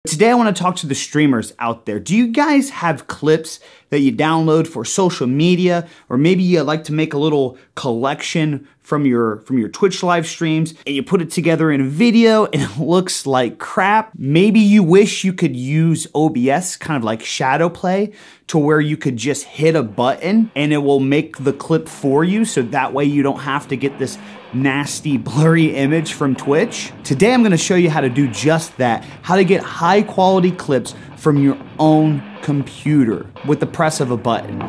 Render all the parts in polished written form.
Today I want to talk to the streamers out there. Do you guys have clips that you download for social media, or maybe you like to make a little collection from your Twitch live streams and you put it together in a video and it looks like crap? Maybe you wish you could use OBS, kind of like shadow play, to where you could just hit a button and it will make the clip for you, so that way you don't have to get this nasty blurry image from Twitch. Today I'm going to show you how to do just that, how to get high quality clips from your own computer with the press of a button.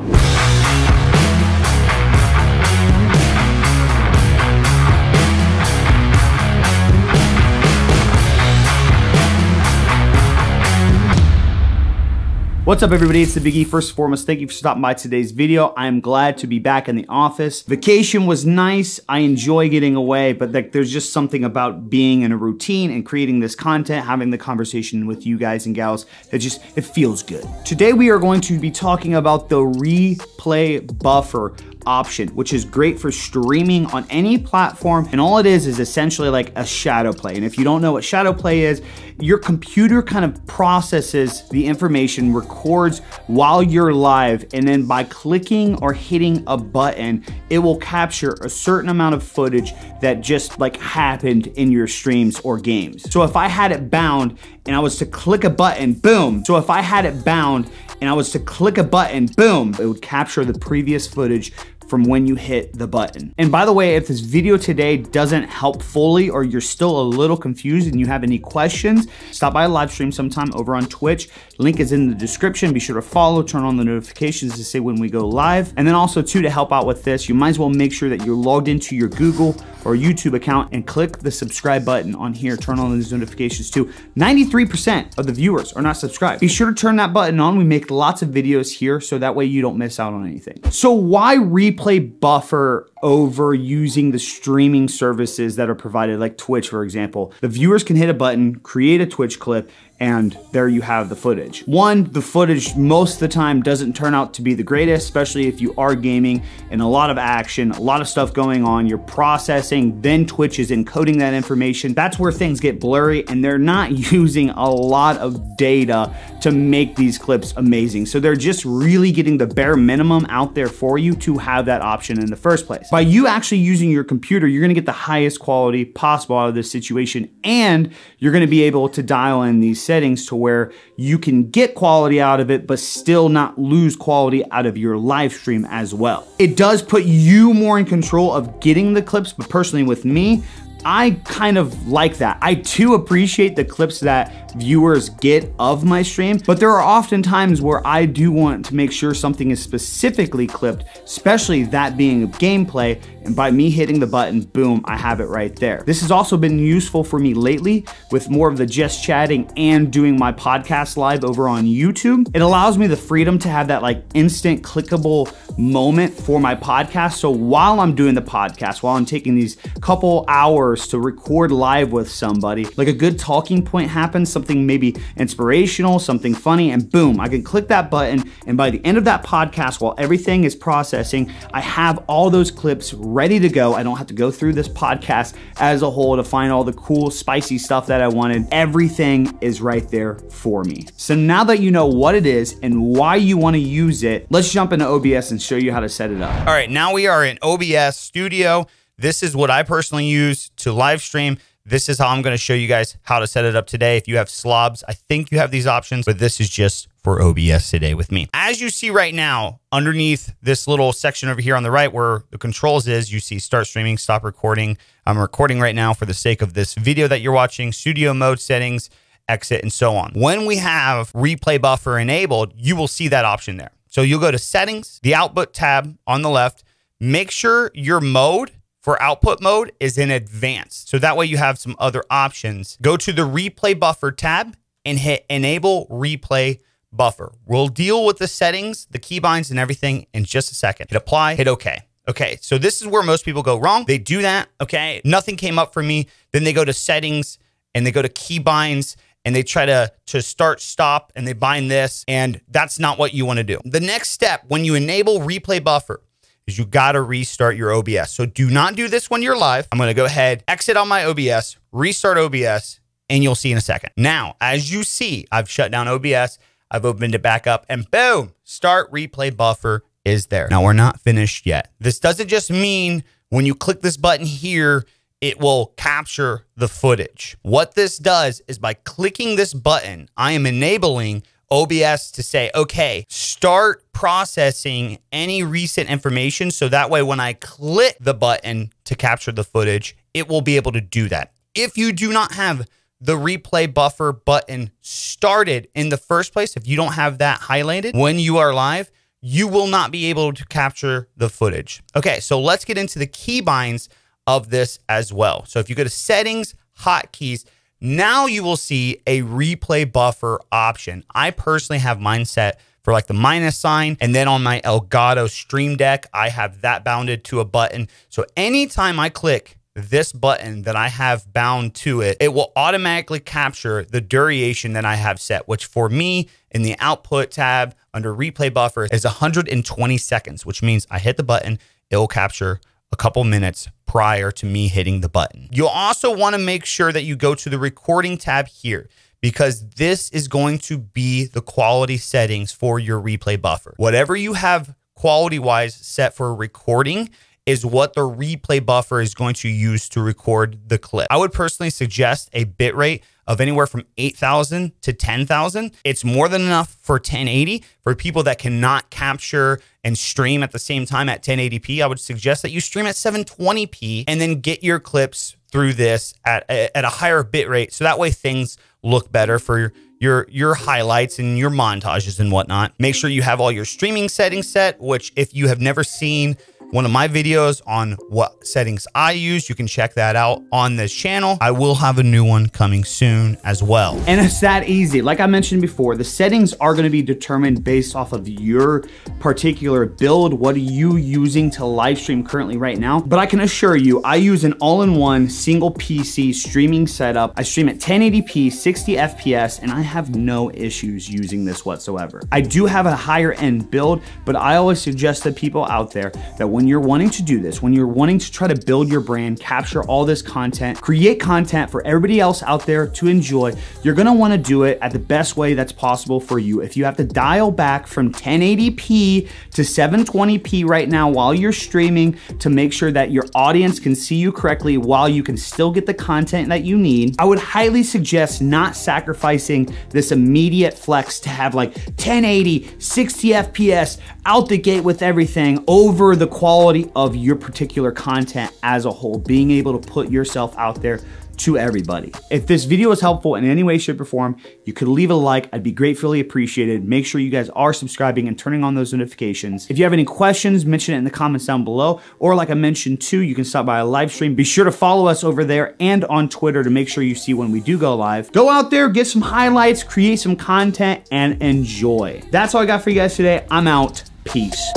What's up, everybody? It's the Big E. First and foremost, thank you for stopping by today's video. I am glad to be back in the office. Vacation was nice. I enjoy getting away, but there's just something about being in a routine and creating this content, having the conversation with you guys and gals, it feels good. Today we are going to be talking about the replay buffer option, which is great for streaming on any platform. And all it is essentially like a shadow play. And if you don't know what shadow play is, your computer kind of processes the information, records while you're live, and then by clicking or hitting a button, it will capture a certain amount of footage that just like happened in your streams or games. So if I had it bound and I was to click a button, boom. So if I had it bound and I was to click a button, boom, it would capture the previous footage from when you hit the button. And by the way, if this video today doesn't help fully, or you're still a little confused and you have any questions, stop by a live stream sometime over on Twitch. Link is in the description. Be sure to follow, turn on the notifications to say when we go live. And then also too, to help out with this, you might as well make sure that you're logged into your Google or YouTube account and click the subscribe button on here. Turn on those notifications too. 93% of the viewers are not subscribed. Be sure to turn that button on. We make lots of videos here, so that way you don't miss out on anything. So why replay buffer over using the streaming services that are provided, like Twitch, for example? The viewers can hit a button, create a Twitch clip, and there you have the footage. One, the footage most of the time doesn't turn out to be the greatest, especially if you are gaming and a lot of action, a lot of stuff going on, you're processing, then Twitch is encoding that information. That's where things get blurry, and they're not using a lot of data to make these clips amazing. So they're just really getting the bare minimum out there for you to have that option in the first place. By you actually using your computer, you're gonna get the highest quality possible out of this situation, and you're gonna be able to dial in these settings to where you can get quality out of it, but still not lose quality out of your live stream as well. It does put you more in control of getting the clips, but personally with me, I kind of like that. I do appreciate the clips that viewers get of my stream, but there are often times where I do want to make sure something is specifically clipped, especially that being gameplay, and by me hitting the button, boom, I have it right there. This has also been useful for me lately with more of the just chatting and doing my podcast live over on YouTube. It allows me the freedom to have that like instant clickable moment for my podcast. So while I'm doing the podcast, while I'm taking these couple hours to record live with somebody, like a good talking point happens, something maybe inspirational, something funny, and boom, I can click that button, and by the end of that podcast, while everything is processing, I have all those clips ready to go. I don't have to go through this podcast as a whole to find all the cool, spicy stuff that I wanted. Everything is right there for me. So now that you know what it is and why you want to use it, let's jump into OBS and show you how to set it up. All right, now we are in OBS Studio. This is what I personally use to live stream. This is how I'm going to show you guys how to set it up today. If you have slobs, I think you have these options, but this is just for OBS today with me. As you see right now, underneath this little section over here on the right where the controls is, you see start streaming, stop recording. I'm recording right now for the sake of this video that you're watching, studio mode settings, exit, and so on. When we have replay buffer enabled, you will see that option there. So you'll go to settings, the output tab on the left, make sure your mode for output mode is in advanced. So that way you have some other options. Go to the replay buffer tab and hit enable replay buffer. We'll deal with the settings, the keybinds and everything in just a second. Hit apply, hit okay. Okay, so this is where most people go wrong. They do that, okay? Nothing came up for me. Then they go to settings and they go to keybinds and they try to start, stop, and they bind this, and that's not what you want to do. The next step when you enable replay buffer is you got to restart your OBS. So do not do this when you're live. I'm going to go ahead, exit on my OBS, restart OBS, and you'll see in a second. Now, as you see, I've shut down OBS, I've opened it back up, and boom, start replay buffer is there. Now, we're not finished yet. This doesn't just mean when you click this button here, it will capture the footage. What this does is by clicking this button, I am enabling OBS to say, okay, start processing any recent information. So that way, when I click the button to capture the footage, it will be able to do that. If you do not have the replay buffer button started in the first place, if you don't have that highlighted when you are live, you will not be able to capture the footage. Okay, so let's get into the keybinds of this as well. So if you go to settings, hotkeys, now you will see a replay buffer option. I personally have mine set for like the minus sign. And then on my Elgato Stream Deck, I have that bounded to a button. So anytime I click this button that I have bound to it, it will automatically capture the duration that I have set, which for me in the output tab under replay buffer is 120 seconds, which means I hit the button, it will capture a couple minutes prior to me hitting the button. You'll also want to make sure that you go to the recording tab here, because this is going to be the quality settings for your replay buffer. Whatever you have quality-wise set for recording is what the replay buffer is going to use to record the clip. I would personally suggest a bitrate of anywhere from 8,000 to 10,000. It's more than enough for 1080. For people that cannot capture and stream at the same time at 1080p, I would suggest that you stream at 720p and then get your clips through this at a higher bitrate. So that way things look better for your highlights and your montages and whatnot. Make sure you have all your streaming settings set, which if you have never seen one of my videos on what settings I use, you can check that out on this channel. I will have a new one coming soon as well. And it's that easy. Like I mentioned before, the settings are going to be determined based off of your particular build. What are you using to live stream currently right now? But I can assure you, I use an all-in-one single PC streaming setup. I stream at 1080p, 60 FPS, and I have no issues using this whatsoever. I do have a higher end build, but I always suggest to people out there that when you're wanting to do this, when you're wanting to try to build your brand, capture all this content, create content for everybody else out there to enjoy, you're gonna wanna do it at the best way that's possible for you. If you have to dial back from 1080p to 720p right now while you're streaming to make sure that your audience can see you correctly while you can still get the content that you need, I would highly suggest not sacrificing this immediate flex to have like 1080, 60 FPS out the gate with everything over the quality of your particular content as a whole, being able to put yourself out there to everybody. If this video was helpful in any way, shape, or form, you could leave a like. I'd be gratefully appreciated. Make sure you guys are subscribing and turning on those notifications. If you have any questions, mention it in the comments down below. Or like I mentioned too, you can stop by a live stream. Be sure to follow us over there and on Twitter to make sure you see when we do go live. Go out there, get some highlights, create some content, and enjoy. That's all I got for you guys today. I'm out. Peace.